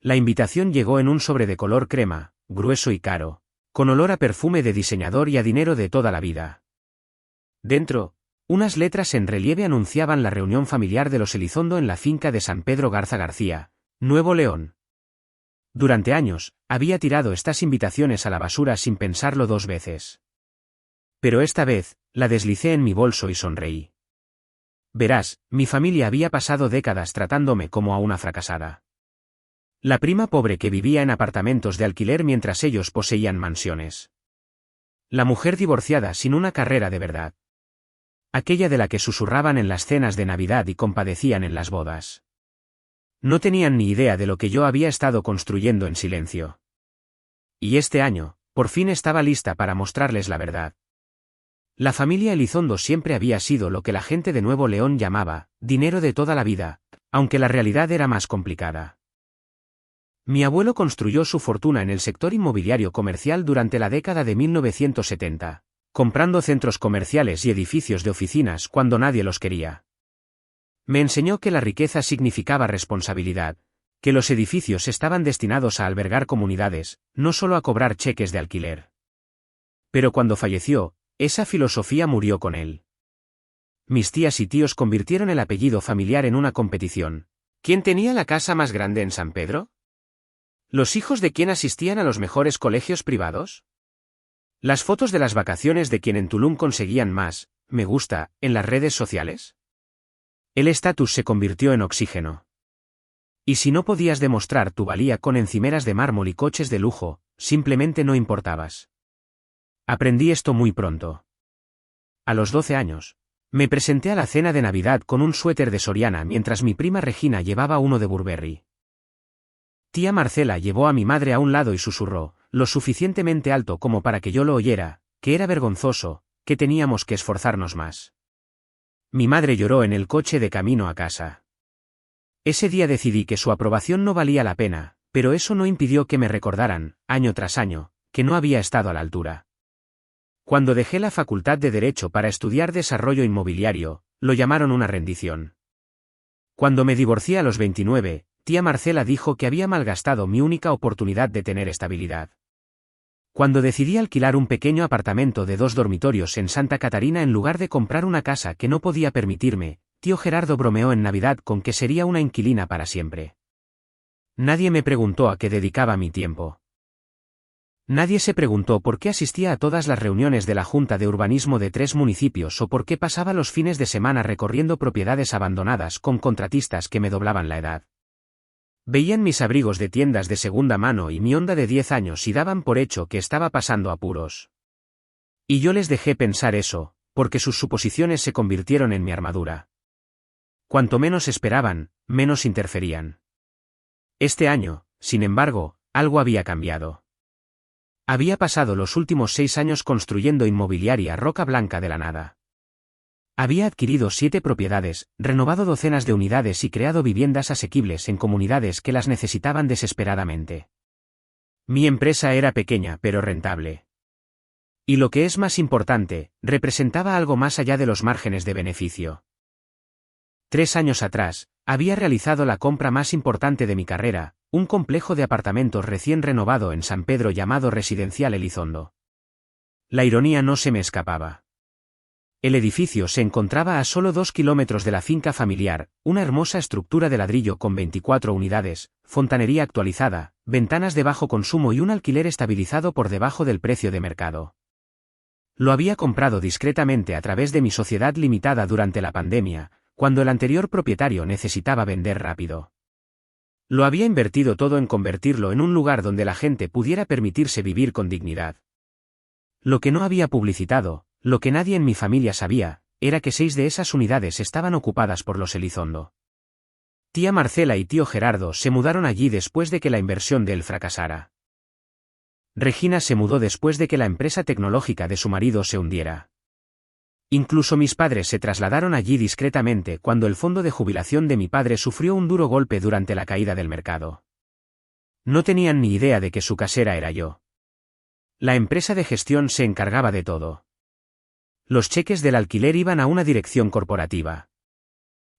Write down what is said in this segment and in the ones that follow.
La invitación llegó en un sobre de color crema, grueso y caro, con olor a perfume de diseñador y a dinero de toda la vida. Dentro, unas letras en relieve anunciaban la reunión familiar de los Elizondo en la finca de San Pedro Garza García, Nuevo León. Durante años, había tirado estas invitaciones a la basura sin pensarlo dos veces. Pero esta vez, la deslicé en mi bolso y sonreí. Verás, mi familia había pasado décadas tratándome como a una fracasada. La prima pobre que vivía en apartamentos de alquiler mientras ellos poseían mansiones. La mujer divorciada sin una carrera de verdad. Aquella de la que susurraban en las cenas de Navidad y compadecían en las bodas. No tenían ni idea de lo que yo había estado construyendo en silencio. Y este año, por fin estaba lista para mostrarles la verdad. La familia Elizondo siempre había sido lo que la gente de Nuevo León llamaba dinero de toda la vida, aunque la realidad era más complicada. Mi abuelo construyó su fortuna en el sector inmobiliario comercial durante la década de 1970, comprando centros comerciales y edificios de oficinas cuando nadie los quería. Me enseñó que la riqueza significaba responsabilidad, que los edificios estaban destinados a albergar comunidades, no solo a cobrar cheques de alquiler. Pero cuando falleció, esa filosofía murió con él. Mis tías y tíos convirtieron el apellido familiar en una competición. ¿Quién tenía la casa más grande en San Pedro? ¿Los hijos de quién asistían a los mejores colegios privados? ¿Las fotos de las vacaciones de quien en Tulum conseguían más, me gusta, en las redes sociales? El estatus se convirtió en oxígeno. Y si no podías demostrar tu valía con encimeras de mármol y coches de lujo, simplemente no importabas. Aprendí esto muy pronto. A los 12 años, me presenté a la cena de Navidad con un suéter de Soriana mientras mi prima Regina llevaba uno de Burberry. Tía Marcela llevó a mi madre a un lado y susurró, lo suficientemente alto como para que yo lo oyera, que era vergonzoso, que teníamos que esforzarnos más. Mi madre lloró en el coche de camino a casa. Ese día decidí que su aprobación no valía la pena, pero eso no impidió que me recordaran, año tras año, que no había estado a la altura. Cuando dejé la Facultad de Derecho para estudiar desarrollo inmobiliario, lo llamaron una rendición. Cuando me divorcié a los 29, tía Marcela dijo que había malgastado mi única oportunidad de tener estabilidad. Cuando decidí alquilar un pequeño apartamento de 2 dormitorios en Santa Catarina en lugar de comprar una casa que no podía permitirme, tío Gerardo bromeó en Navidad con que sería una inquilina para siempre. Nadie me preguntó a qué dedicaba mi tiempo. Nadie se preguntó por qué asistía a todas las reuniones de la Junta de Urbanismo de 3 municipios o por qué pasaba los fines de semana recorriendo propiedades abandonadas con contratistas que me doblaban la edad. Veían mis abrigos de tiendas de segunda mano y mi Honda de 10 años y daban por hecho que estaba pasando apuros. Y yo les dejé pensar eso, porque sus suposiciones se convirtieron en mi armadura. Cuanto menos esperaban, menos interferían. Este año, sin embargo, algo había cambiado. Había pasado los últimos 6 años construyendo inmobiliaria roca blanca de la nada. Había adquirido 7 propiedades, renovado docenas de unidades y creado viviendas asequibles en comunidades que las necesitaban desesperadamente. Mi empresa era pequeña pero rentable. Y lo que es más importante, representaba algo más allá de los márgenes de beneficio. 3 años atrás, había realizado la compra más importante de mi carrera, un complejo de apartamentos recién renovado en San Pedro llamado Residencial Elizondo. La ironía no se me escapaba. El edificio se encontraba a solo 2 kilómetros de la finca familiar, una hermosa estructura de ladrillo con 24 unidades, fontanería actualizada, ventanas de bajo consumo y un alquiler estabilizado por debajo del precio de mercado. Lo había comprado discretamente a través de mi sociedad limitada durante la pandemia, cuando el anterior propietario necesitaba vender rápido. Lo había invertido todo en convertirlo en un lugar donde la gente pudiera permitirse vivir con dignidad. Lo que no había publicitado, lo que nadie en mi familia sabía, era que 6 de esas unidades estaban ocupadas por los Elizondo. Tía Marcela y tío Gerardo se mudaron allí después de que la inversión de él fracasara. Regina se mudó después de que la empresa tecnológica de su marido se hundiera. Incluso mis padres se trasladaron allí discretamente cuando el fondo de jubilación de mi padre sufrió un duro golpe durante la caída del mercado. No tenían ni idea de que su casera era yo. La empresa de gestión se encargaba de todo. Los cheques del alquiler iban a una dirección corporativa.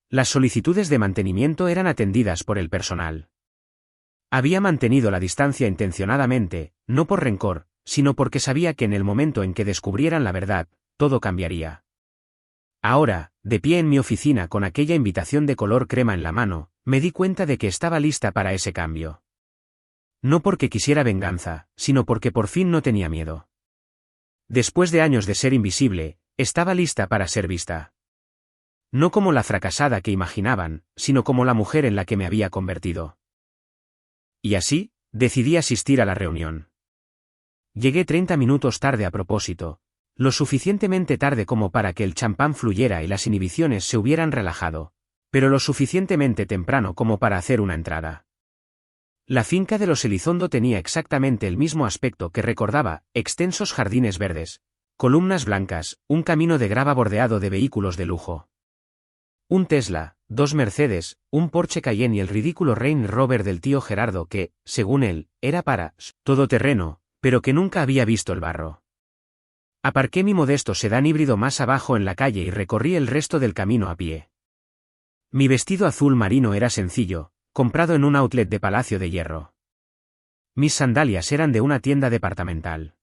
Las solicitudes de mantenimiento eran atendidas por el personal. Había mantenido la distancia intencionadamente, no por rencor, sino porque sabía que en el momento en que descubrieran la verdad, todo cambiaría. Ahora, de pie en mi oficina con aquella invitación de color crema en la mano, me di cuenta de que estaba lista para ese cambio. No porque quisiera venganza, sino porque por fin no tenía miedo. Después de años de ser invisible, estaba lista para ser vista. No como la fracasada que imaginaban, sino como la mujer en la que me había convertido. Y así, decidí asistir a la reunión. Llegué 30 minutos tarde a propósito, lo suficientemente tarde como para que el champán fluyera y las inhibiciones se hubieran relajado, pero lo suficientemente temprano como para hacer una entrada. La finca de los Elizondo tenía exactamente el mismo aspecto que recordaba: extensos jardines verdes, columnas blancas, un camino de grava bordeado de vehículos de lujo. Un Tesla, 2 Mercedes, un Porsche Cayenne y el ridículo Range Rover del tío Gerardo que, según él, era para todoterreno, pero que nunca había visto el barro. Aparqué mi modesto sedán híbrido más abajo en la calle y recorrí el resto del camino a pie. Mi vestido azul marino era sencillo, comprado en un outlet de Palacio de Hierro. Mis sandalias eran de una tienda departamental.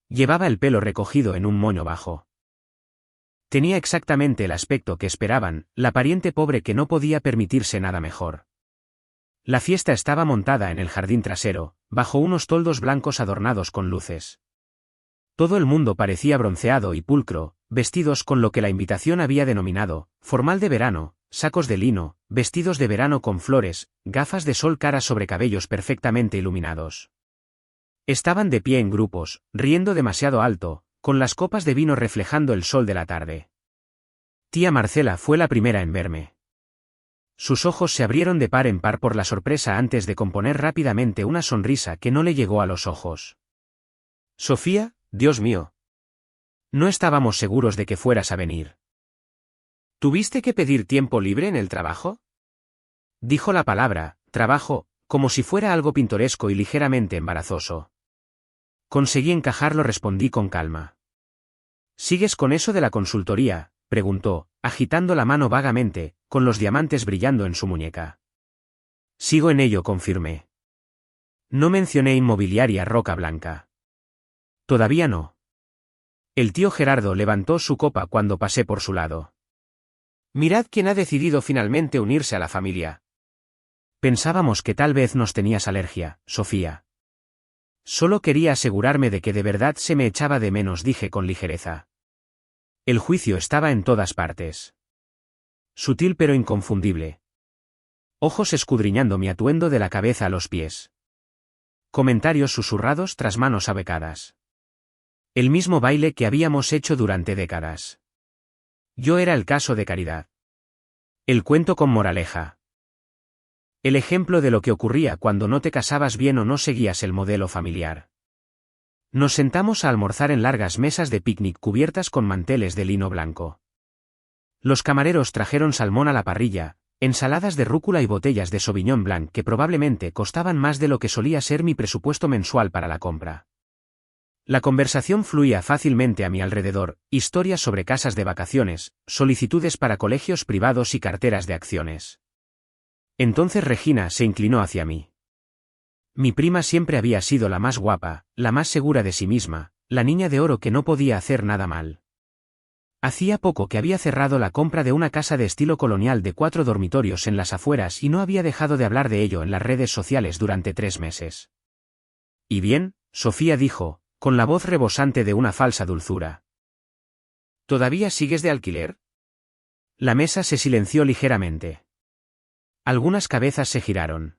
Llevaba el pelo recogido en un moño bajo. Tenía exactamente el aspecto que esperaban, la pariente pobre que no podía permitirse nada mejor. La fiesta estaba montada en el jardín trasero, bajo unos toldos blancos adornados con luces. Todo el mundo parecía bronceado y pulcro, vestidos con lo que la invitación había denominado formal de verano, sacos de lino, vestidos de verano con flores, gafas de sol caras sobre cabellos perfectamente iluminados. Estaban de pie en grupos, riendo demasiado alto, con las copas de vino reflejando el sol de la tarde. Tía Marcela fue la primera en verme. Sus ojos se abrieron de par en par por la sorpresa antes de componer rápidamente una sonrisa que no le llegó a los ojos. Sofía, Dios mío. No estábamos seguros de que fueras a venir. ¿Tuviste que pedir tiempo libre en el trabajo? Dijo la palabra, trabajo, como si fuera algo pintoresco y ligeramente embarazoso. Conseguí encajarlo, respondí con calma. ¿Sigues con eso de la consultoría?, preguntó, agitando la mano vagamente, con los diamantes brillando en su muñeca. Sigo en ello, confirmé. No mencioné inmobiliaria Roca Blanca. Todavía no. El tío Gerardo levantó su copa cuando pasé por su lado. Mirad quién ha decidido finalmente unirse a la familia. Pensábamos que tal vez nos tenías alergia, Sofía. Solo quería asegurarme de que de verdad se me echaba de menos, dije con ligereza. El juicio estaba en todas partes. Sutil pero inconfundible. Ojos escudriñando mi atuendo de la cabeza a los pies. Comentarios susurrados tras manos abecadas. El mismo baile que habíamos hecho durante décadas. Yo era el caso de Caridad. El cuento con moraleja. El ejemplo de lo que ocurría cuando no te casabas bien o no seguías el modelo familiar. Nos sentamos a almorzar en largas mesas de picnic cubiertas con manteles de lino blanco. Los camareros trajeron salmón a la parrilla, ensaladas de rúcula y botellas de Sauvignon Blanc que probablemente costaban más de lo que solía ser mi presupuesto mensual para la compra. La conversación fluía fácilmente a mi alrededor, historias sobre casas de vacaciones, solicitudes para colegios privados y carteras de acciones. Entonces Regina se inclinó hacia mí. Mi prima siempre había sido la más guapa, la más segura de sí misma, la niña de oro que no podía hacer nada mal. Hacía poco que había cerrado la compra de una casa de estilo colonial de 4 dormitorios en las afueras y no había dejado de hablar de ello en las redes sociales durante 3 meses. ¿Y bien?, Sofía dijo, con la voz rebosante de una falsa dulzura. ¿Todavía sigues de alquiler? La mesa se silenció ligeramente. Algunas cabezas se giraron.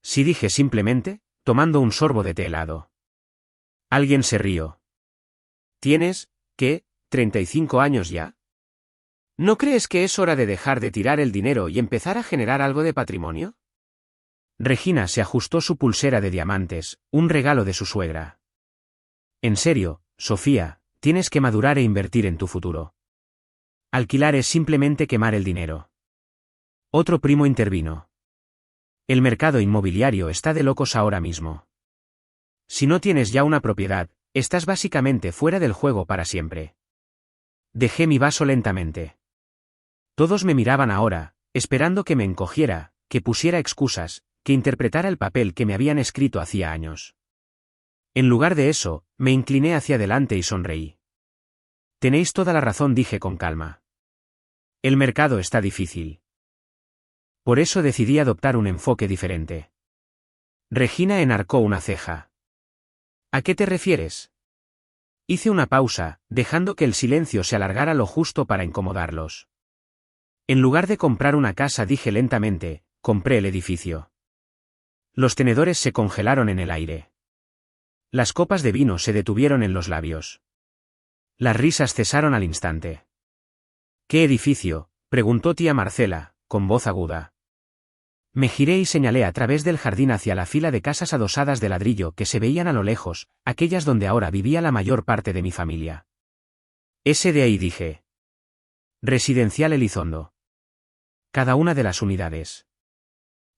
Sí, dije simplemente, tomando un sorbo de té helado. Alguien se rió. ¿Tienes, qué, 35 años ya? ¿No crees que es hora de dejar de tirar el dinero y empezar a generar algo de patrimonio? Regina se ajustó su pulsera de diamantes, un regalo de su suegra. En serio, Sofía, tienes que madurar e invertir en tu futuro. Alquilar es simplemente quemar el dinero. Otro primo intervino. El mercado inmobiliario está de locos ahora mismo. Si no tienes ya una propiedad, estás básicamente fuera del juego para siempre. Dejé mi vaso lentamente. Todos me miraban ahora, esperando que me encogiera, que pusiera excusas, que interpretara el papel que me habían escrito hacía años. En lugar de eso, me incliné hacia adelante y sonreí. Tenéis toda la razón, dije con calma. El mercado está difícil. Por eso decidí adoptar un enfoque diferente. Regina enarcó una ceja. ¿A qué te refieres? Hice una pausa, dejando que el silencio se alargara lo justo para incomodarlos. En lugar de comprar una casa, dije lentamente, compré el edificio. Los tenedores se congelaron en el aire. Las copas de vino se detuvieron en los labios. Las risas cesaron al instante. ¿Qué edificio?, preguntó tía Marcela, con voz aguda. Me giré y señalé a través del jardín hacia la fila de casas adosadas de ladrillo que se veían a lo lejos, aquellas donde ahora vivía la mayor parte de mi familia. Ese de ahí, dije. Residencial Elizondo. Cada una de las unidades.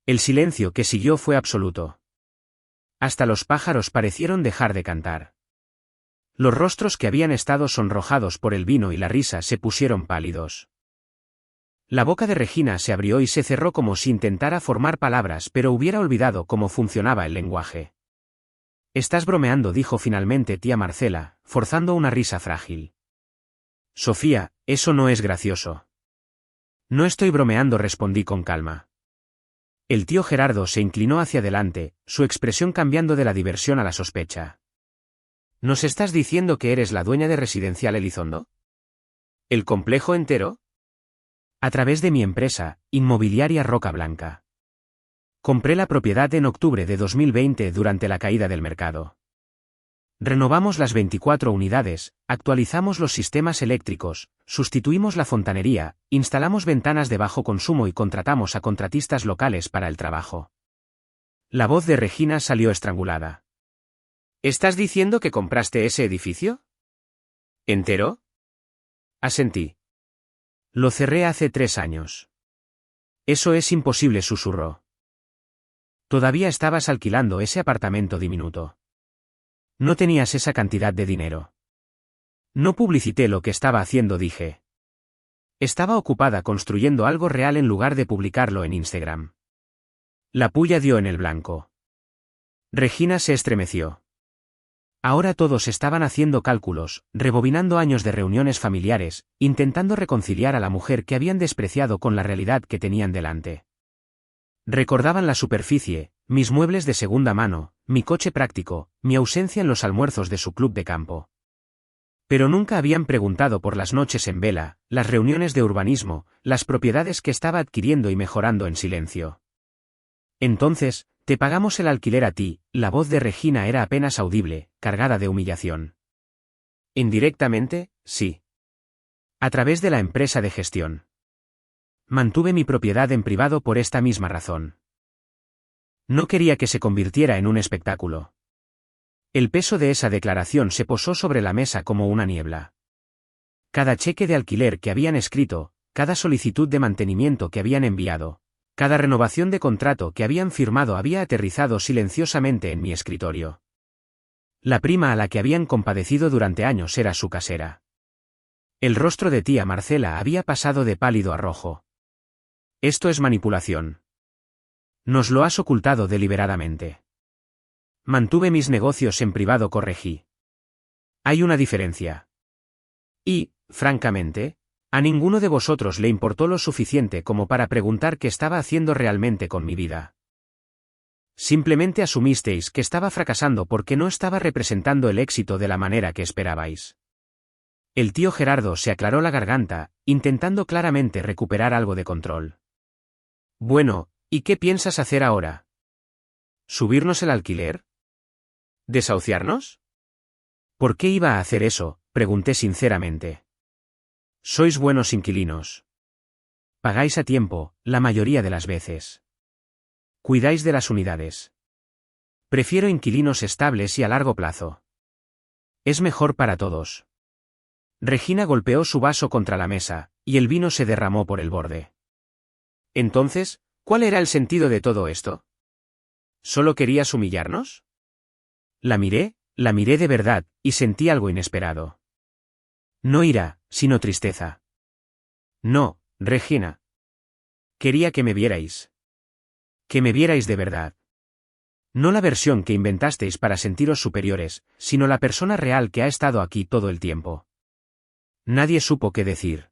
El silencio que siguió fue absoluto. Hasta los pájaros parecieron dejar de cantar. Los rostros que habían estado sonrojados por el vino y la risa se pusieron pálidos. La boca de Regina se abrió y se cerró como si intentara formar palabras, pero hubiera olvidado cómo funcionaba el lenguaje. Estás bromeando, dijo finalmente tía Marcela, forzando una risa frágil. Sofía, eso no es gracioso. No estoy bromeando, respondí con calma. El tío Gerardo se inclinó hacia adelante, su expresión cambiando de la diversión a la sospecha. ¿Nos estás diciendo que eres la dueña de Residencial Elizondo? ¿El complejo entero? A través de mi empresa, Inmobiliaria Roca Blanca. Compré la propiedad en octubre de 2020 durante la caída del mercado. Renovamos las 24 unidades, actualizamos los sistemas eléctricos, sustituimos la fontanería, instalamos ventanas de bajo consumo y contratamos a contratistas locales para el trabajo. La voz de Regina salió estrangulada. ¿Estás diciendo que compraste ese edificio? ¿Entero? Asentí. Lo cerré hace 3 años. Eso es imposible, susurró. Todavía estabas alquilando ese apartamento diminuto. No tenías esa cantidad de dinero. No publicité lo que estaba haciendo, dije. Estaba ocupada construyendo algo real en lugar de publicarlo en Instagram. La puya dio en el blanco. Regina se estremeció. Ahora todos estaban haciendo cálculos, rebobinando años de reuniones familiares, intentando reconciliar a la mujer que habían despreciado con la realidad que tenían delante. Recordaban la superficie, mis muebles de segunda mano, mi coche práctico, mi ausencia en los almuerzos de su club de campo. Pero nunca habían preguntado por las noches en vela, las reuniones de urbanismo, las propiedades que estaba adquiriendo y mejorando en silencio. Entonces, te pagamos el alquiler a ti, la voz de Regina era apenas audible, cargada de humillación. Indirectamente, sí. A través de la empresa de gestión. Mantuve mi propiedad en privado por esta misma razón. No quería que se convirtiera en un espectáculo. El peso de esa declaración se posó sobre la mesa como una niebla. Cada cheque de alquiler que habían escrito, cada solicitud de mantenimiento que habían enviado, cada renovación de contrato que habían firmado había aterrizado silenciosamente en mi escritorio. La prima a la que habían compadecido durante años era su casera. El rostro de tía Marcela había pasado de pálido a rojo. Esto es manipulación. Nos lo has ocultado deliberadamente. Mantuve mis negocios en privado, corregí. Hay una diferencia. Y, francamente, a ninguno de vosotros le importó lo suficiente como para preguntar qué estaba haciendo realmente con mi vida. Simplemente asumisteis que estaba fracasando porque no estaba representando el éxito de la manera que esperabais. El tío Gerardo se aclaró la garganta, intentando claramente recuperar algo de control. Bueno, ¿y qué piensas hacer ahora? ¿Subirnos el alquiler? ¿Desahuciarnos? ¿Por qué iba a hacer eso?, pregunté sinceramente. Sois buenos inquilinos. Pagáis a tiempo, la mayoría de las veces. Cuidáis de las unidades. Prefiero inquilinos estables y a largo plazo. Es mejor para todos. Regina golpeó su vaso contra la mesa, y el vino se derramó por el borde. Entonces, ¿cuál era el sentido de todo esto? ¿Solo querías humillarnos? La miré de verdad, y sentí algo inesperado. No ira, sino tristeza. No, Regina. Quería que me vierais. Que me vierais de verdad. No la versión que inventasteis para sentiros superiores, sino la persona real que ha estado aquí todo el tiempo. Nadie supo qué decir.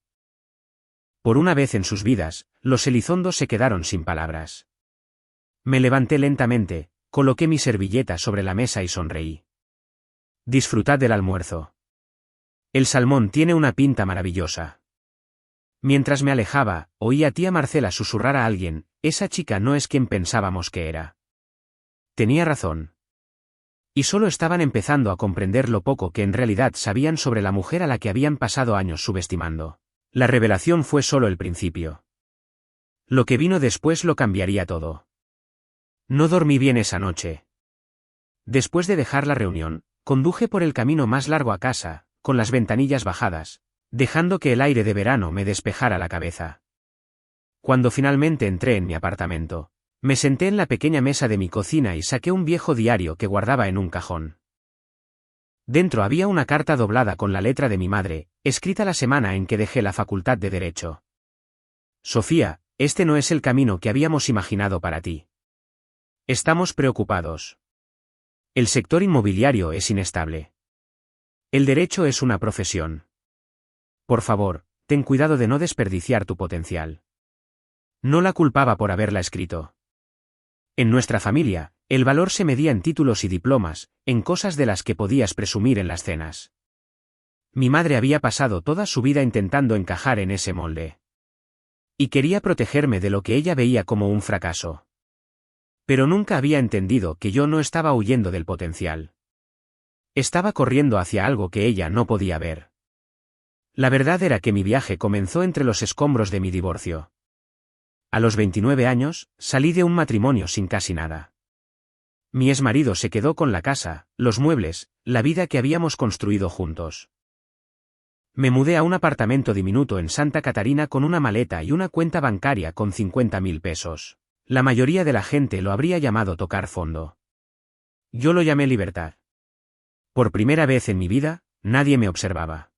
Por una vez en sus vidas, los Elizondos se quedaron sin palabras. Me levanté lentamente, coloqué mi servilleta sobre la mesa y sonreí. Disfrutad del almuerzo. El salmón tiene una pinta maravillosa. Mientras me alejaba, oí a tía Marcela susurrar a alguien, esa chica no es quien pensábamos que era. Tenía razón. Y solo estaban empezando a comprender lo poco que en realidad sabían sobre la mujer a la que habían pasado años subestimando. La revelación fue solo el principio. Lo que vino después lo cambiaría todo. No dormí bien esa noche. Después de dejar la reunión, conduje por el camino más largo a casa, con las ventanillas bajadas, dejando que el aire de verano me despejara la cabeza. Cuando finalmente entré en mi apartamento, me senté en la pequeña mesa de mi cocina y saqué un viejo diario que guardaba en un cajón. Dentro había una carta doblada con la letra de mi madre, escrita la semana en que dejé la facultad de Derecho. Sofía, este no es el camino que habíamos imaginado para ti. Estamos preocupados. El sector inmobiliario es inestable. El derecho es una profesión. Por favor, ten cuidado de no desperdiciar tu potencial. No la culpaba por haberla escrito. En nuestra familia, el valor se medía en títulos y diplomas, en cosas de las que podías presumir en las cenas. Mi madre había pasado toda su vida intentando encajar en ese molde. Y quería protegerme de lo que ella veía como un fracaso. Pero nunca había entendido que yo no estaba huyendo del potencial. Estaba corriendo hacia algo que ella no podía ver. La verdad era que mi viaje comenzó entre los escombros de mi divorcio. A los 29 años, salí de un matrimonio sin casi nada. Mi exmarido se quedó con la casa, los muebles, la vida que habíamos construido juntos. Me mudé a un apartamento diminuto en Santa Catarina con una maleta y una cuenta bancaria con 50.000 pesos. La mayoría de la gente lo habría llamado tocar fondo. Yo lo llamé libertad. Por primera vez en mi vida, nadie me observaba.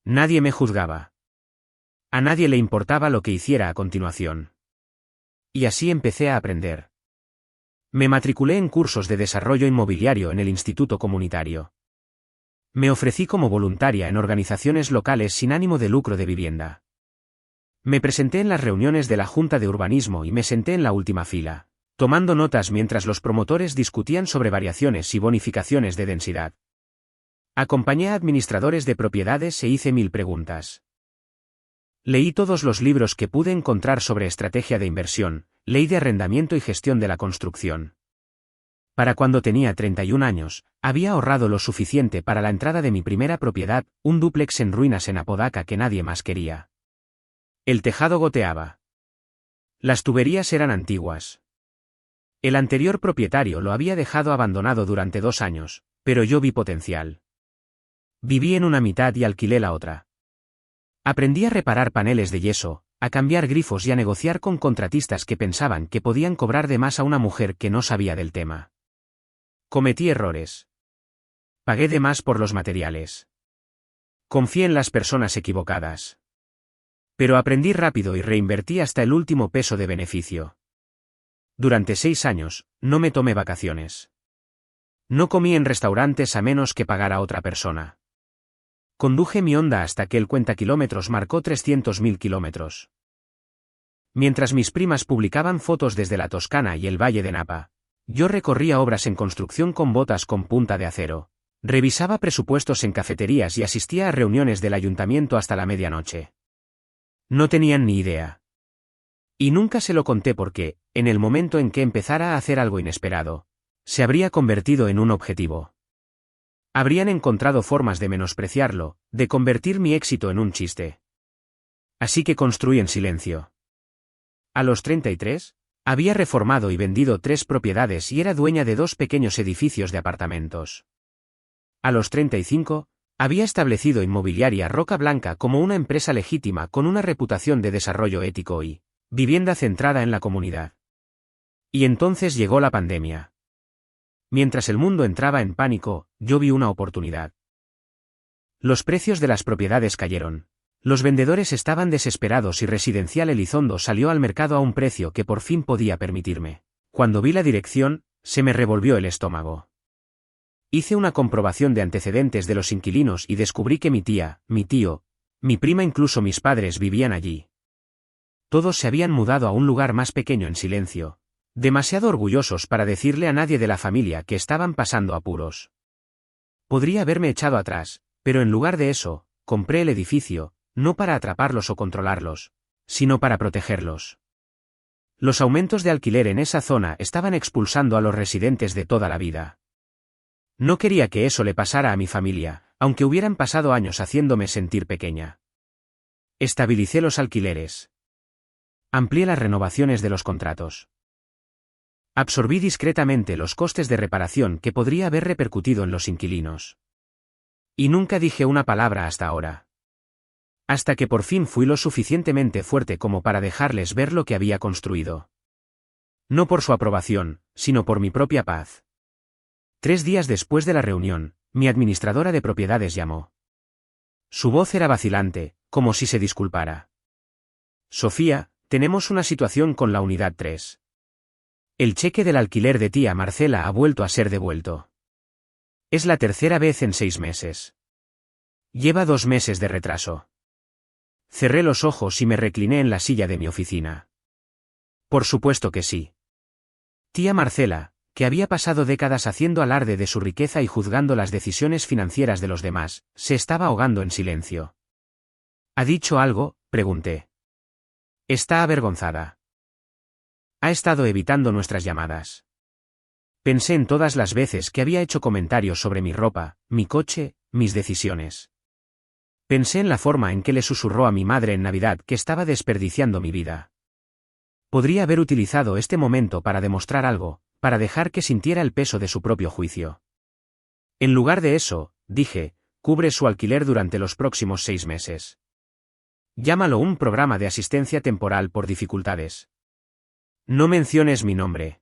Nadie me juzgaba. A nadie le importaba lo que hiciera a continuación. Y así empecé a aprender. Me matriculé en cursos de desarrollo inmobiliario en el Instituto Comunitario. Me ofrecí como voluntaria en organizaciones locales sin ánimo de lucro de vivienda. Me presenté en las reuniones de la Junta de Urbanismo y me senté en la última fila, tomando notas mientras los promotores discutían sobre variaciones y bonificaciones de densidad. Acompañé a administradores de propiedades e hice 1000 preguntas. Leí todos los libros que pude encontrar sobre estrategia de inversión, ley de arrendamiento y gestión de la construcción. Para cuando tenía 31 años, había ahorrado lo suficiente para la entrada de mi primera propiedad, un dúplex en ruinas en Apodaca que nadie más quería. El tejado goteaba. Las tuberías eran antiguas. El anterior propietario lo había dejado abandonado durante 2 años, pero yo vi potencial. Viví en una mitad y alquilé la otra. Aprendí a reparar paneles de yeso, a cambiar grifos y a negociar con contratistas que pensaban que podían cobrar de más a una mujer que no sabía del tema. Cometí errores. Pagué de más por los materiales. Confié en las personas equivocadas. Pero aprendí rápido y reinvertí hasta el último peso de beneficio. Durante 6 años, no me tomé vacaciones. No comí en restaurantes a menos que pagara a otra persona. Conduje mi Honda hasta que el cuentakilómetros marcó 300.000 kilómetros. Mientras mis primas publicaban fotos desde la Toscana y el Valle de Napa, yo recorría obras en construcción con botas con punta de acero, revisaba presupuestos en cafeterías y asistía a reuniones del ayuntamiento hasta la medianoche. No tenían ni idea. Y nunca se lo conté porque, en el momento en que empezara a hacer algo inesperado, se habría convertido en un objetivo. Habrían encontrado formas de menospreciarlo, de convertir mi éxito en un chiste. Así que construí en silencio. A los 33, había reformado y vendido 3 propiedades y era dueña de 2 pequeños edificios de apartamentos. A los 35, había establecido Inmobiliaria Roca Blanca como una empresa legítima con una reputación de desarrollo ético y vivienda centrada en la comunidad. Y entonces llegó la pandemia. Mientras el mundo entraba en pánico, yo vi una oportunidad. Los precios de las propiedades cayeron. Los vendedores estaban desesperados y Residencial Elizondo salió al mercado a un precio que por fin podía permitirme. Cuando vi la dirección, se me revolvió el estómago. Hice una comprobación de antecedentes de los inquilinos y descubrí que mi tía, mi tío, mi prima, incluso mis padres vivían allí. Todos se habían mudado a un lugar más pequeño en silencio, demasiado orgullosos para decirle a nadie de la familia que estaban pasando apuros. Podría haberme echado atrás, pero en lugar de eso, compré el edificio, no para atraparlos o controlarlos, sino para protegerlos. Los aumentos de alquiler en esa zona estaban expulsando a los residentes de toda la vida. No quería que eso le pasara a mi familia, aunque hubieran pasado años haciéndome sentir pequeña. Estabilicé los alquileres. Amplié las renovaciones de los contratos. Absorbí discretamente los costes de reparación que podría haber repercutido en los inquilinos. Y nunca dije una palabra hasta ahora. Hasta que por fin fui lo suficientemente fuerte como para dejarles ver lo que había construido. No por su aprobación, sino por mi propia paz. 3 días después de la reunión, mi administradora de propiedades llamó. Su voz era vacilante, como si se disculpara. Sofía, tenemos una situación con la unidad 3. El cheque del alquiler de tía Marcela ha vuelto a ser devuelto. Es la tercera vez en 6 meses. Lleva 2 meses de retraso. Cerré los ojos y me recliné en la silla de mi oficina. Por supuesto que sí. Tía Marcela, que había pasado décadas haciendo alarde de su riqueza y juzgando las decisiones financieras de los demás, se estaba ahogando en silencio. ¿Ha dicho algo?, pregunté. Está avergonzada. Ha estado evitando nuestras llamadas. Pensé en todas las veces que había hecho comentarios sobre mi ropa, mi coche, mis decisiones. Pensé en la forma en que le susurró a mi madre en Navidad que estaba desperdiciando mi vida. Podría haber utilizado este momento para demostrar algo, para dejar que sintiera el peso de su propio juicio. En lugar de eso, dije, cubre su alquiler durante los próximos 6 meses. Llámalo un programa de asistencia temporal por dificultades. No menciones mi nombre.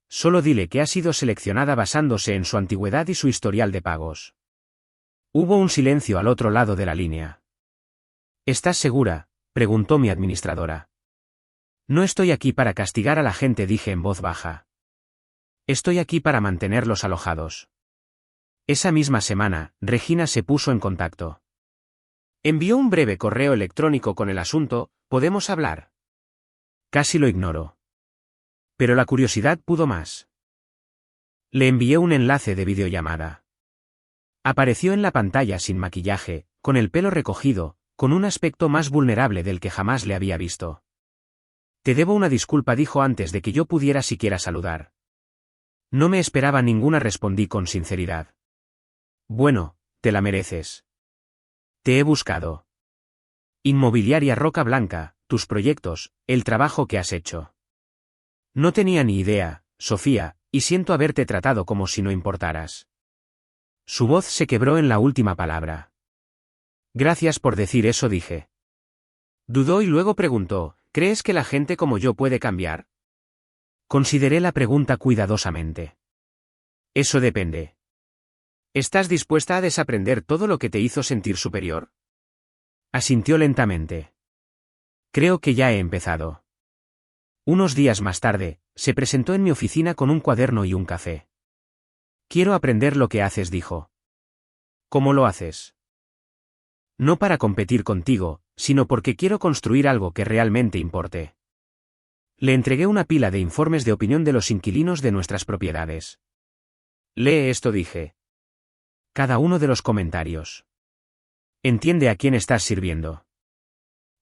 Solo dile que ha sido seleccionada basándose en su antigüedad y su historial de pagos. Hubo un silencio al otro lado de la línea. ¿Estás segura?, preguntó mi administradora. No estoy aquí para castigar a la gente, dije en voz baja. Estoy aquí para mantenerlos alojados. Esa misma semana, Regina se puso en contacto. Envió un breve correo electrónico con el asunto, ¿podemos hablar? Casi lo ignoro. Pero la curiosidad pudo más. Le envié un enlace de videollamada. Apareció en la pantalla sin maquillaje, con el pelo recogido, con un aspecto más vulnerable del que jamás le había visto. Te debo una disculpa, dijo antes de que yo pudiera siquiera saludar. No me esperaba ninguna, respondí con sinceridad. Bueno, te la mereces. Te he buscado. Inmobiliaria Roca Blanca, tus proyectos, el trabajo que has hecho. No tenía ni idea, Sofía, y siento haberte tratado como si no importaras. Su voz se quebró en la última palabra. Gracias por decir eso, dije. Dudó y luego preguntó, ¿crees que la gente como yo puede cambiar? Consideré la pregunta cuidadosamente. Eso depende. ¿Estás dispuesta a desaprender todo lo que te hizo sentir superior? Asintió lentamente. Creo que ya he empezado. Unos días más tarde, se presentó en mi oficina con un cuaderno y un café. Quiero aprender lo que haces, dijo. ¿Cómo lo haces? No para competir contigo, sino porque quiero construir algo que realmente importe. Le entregué una pila de informes de opinión de los inquilinos de nuestras propiedades. Lee esto, dije. Cada uno de los comentarios. Entiende a quién estás sirviendo.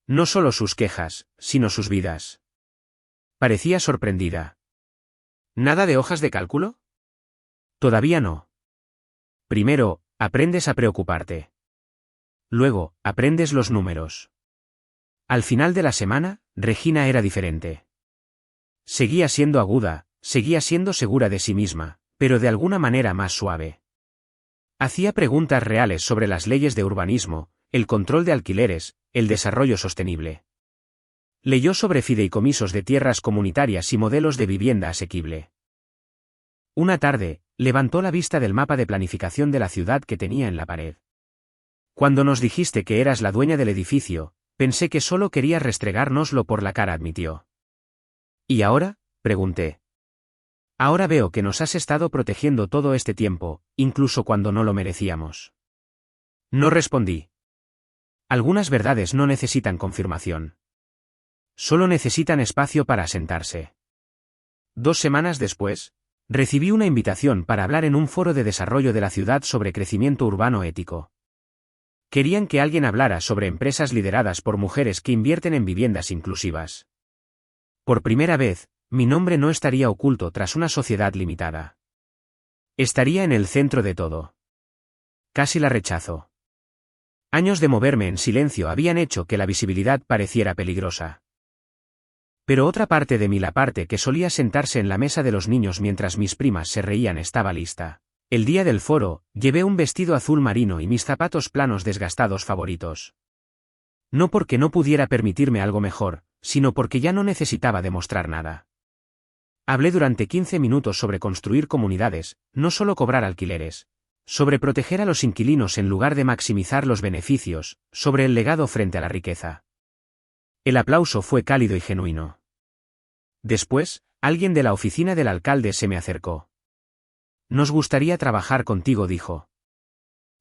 No solo sus quejas, sino sus vidas. Parecía sorprendida. ¿Nada de hojas de cálculo? Todavía no. Primero, aprendes a preocuparte. Luego, aprendes los números. Al final de la semana, Regina era diferente. Seguía siendo aguda, seguía siendo segura de sí misma, pero de alguna manera más suave. Hacía preguntas reales sobre las leyes de urbanismo, el control de alquileres, el desarrollo sostenible. Leyó sobre fideicomisos de tierras comunitarias y modelos de vivienda asequible. Una tarde, levantó la vista del mapa de planificación de la ciudad que tenía en la pared. Cuando nos dijiste que eras la dueña del edificio, pensé que solo querías restregárnoslo por la cara, admitió. ¿Y ahora?, pregunté. Ahora veo que nos has estado protegiendo todo este tiempo, incluso cuando no lo merecíamos. No respondí. Algunas verdades no necesitan confirmación. Solo necesitan espacio para asentarse. 2 semanas después, recibí una invitación para hablar en un foro de desarrollo de la ciudad sobre crecimiento urbano ético. Querían que alguien hablara sobre empresas lideradas por mujeres que invierten en viviendas inclusivas. Por primera vez, mi nombre no estaría oculto tras una sociedad limitada. Estaría en el centro de todo. Casi la rechazo. Años de moverme en silencio habían hecho que la visibilidad pareciera peligrosa. Pero otra parte de mí, la parte que solía sentarse en la mesa de los niños mientras mis primas se reían, estaba lista. El día del foro, llevé un vestido azul marino y mis zapatos planos desgastados favoritos. No porque no pudiera permitirme algo mejor, sino porque ya no necesitaba demostrar nada. Hablé durante 15 minutos sobre construir comunidades, no solo cobrar alquileres, sobre proteger a los inquilinos en lugar de maximizar los beneficios, sobre el legado frente a la riqueza. El aplauso fue cálido y genuino. Después, alguien de la oficina del alcalde se me acercó. Nos gustaría trabajar contigo, dijo.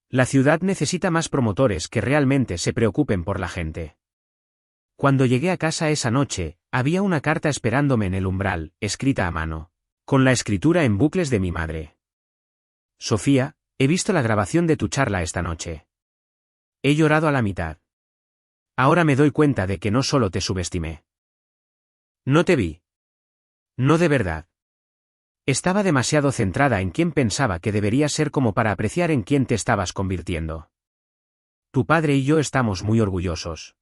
La ciudad necesita más promotores que realmente se preocupen por la gente. Cuando llegué a casa esa noche, había una carta esperándome en el umbral, escrita a mano, con la escritura en bucles de mi madre. Sofía, he visto la grabación de tu charla esta noche. He llorado a la mitad. Ahora me doy cuenta de que no solo te subestimé. No te vi. No de verdad. Estaba demasiado centrada en quién pensaba que deberías ser como para apreciar en quién te estabas convirtiendo. Tu padre y yo estamos muy orgullosos.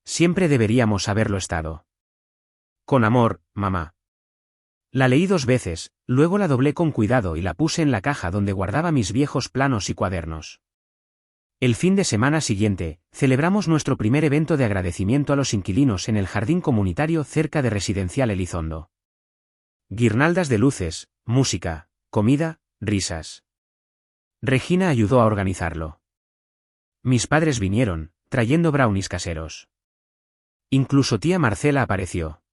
Siempre deberíamos haberlo estado. Con amor, mamá. La leí 2 veces, luego la doblé con cuidado y la puse en la caja donde guardaba mis viejos planos y cuadernos. El fin de semana siguiente, celebramos nuestro primer evento de agradecimiento a los inquilinos en el jardín comunitario cerca de Residencial Elizondo. Guirnaldas de luces, música, comida, risas. Regina ayudó a organizarlo. Mis padres vinieron, trayendo brownies caseros. Incluso tía Marcela apareció.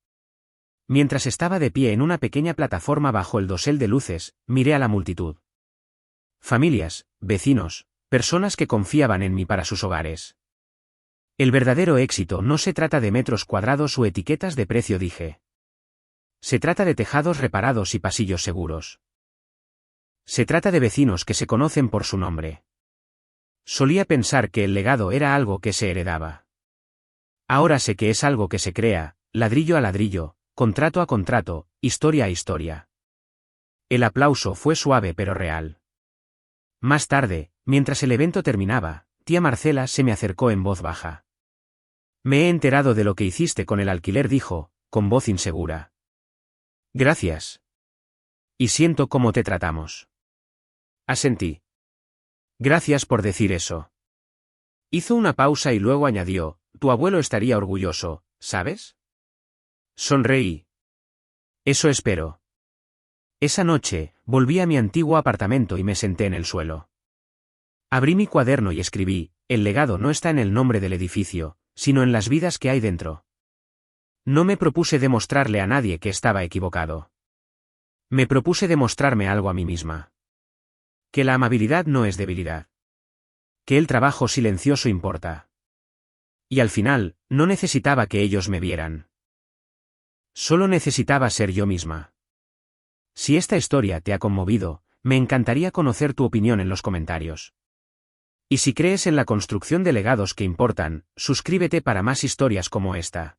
Mientras estaba de pie en una pequeña plataforma bajo el dosel de luces, miré a la multitud. Familias, vecinos, personas que confiaban en mí para sus hogares. El verdadero éxito no se trata de metros cuadrados o etiquetas de precio, dije. Se trata de tejados reparados y pasillos seguros. Se trata de vecinos que se conocen por su nombre. Solía pensar que el legado era algo que se heredaba. Ahora sé que es algo que se crea, ladrillo a ladrillo, contrato a contrato, historia a historia. El aplauso fue suave pero real. Más tarde, mientras el evento terminaba, tía Marcela se me acercó en voz baja. Me he enterado de lo que hiciste con el alquiler, dijo, con voz insegura. Gracias. Y siento cómo te tratamos. Asentí. Gracias por decir eso. Hizo una pausa y luego añadió, tu abuelo estaría orgulloso, ¿sabes? Sonreí. Eso espero. Esa noche, volví a mi antiguo apartamento y me senté en el suelo. Abrí mi cuaderno y escribí, el legado no está en el nombre del edificio, sino en las vidas que hay dentro. No me propuse demostrarle a nadie que estaba equivocado. Me propuse demostrarme algo a mí misma. Que la amabilidad no es debilidad. Que el trabajo silencioso importa. Y al final, no necesitaba que ellos me vieran. Solo necesitaba ser yo misma. Si esta historia te ha conmovido, me encantaría conocer tu opinión en los comentarios. Y si crees en la construcción de legados que importan, suscríbete para más historias como esta.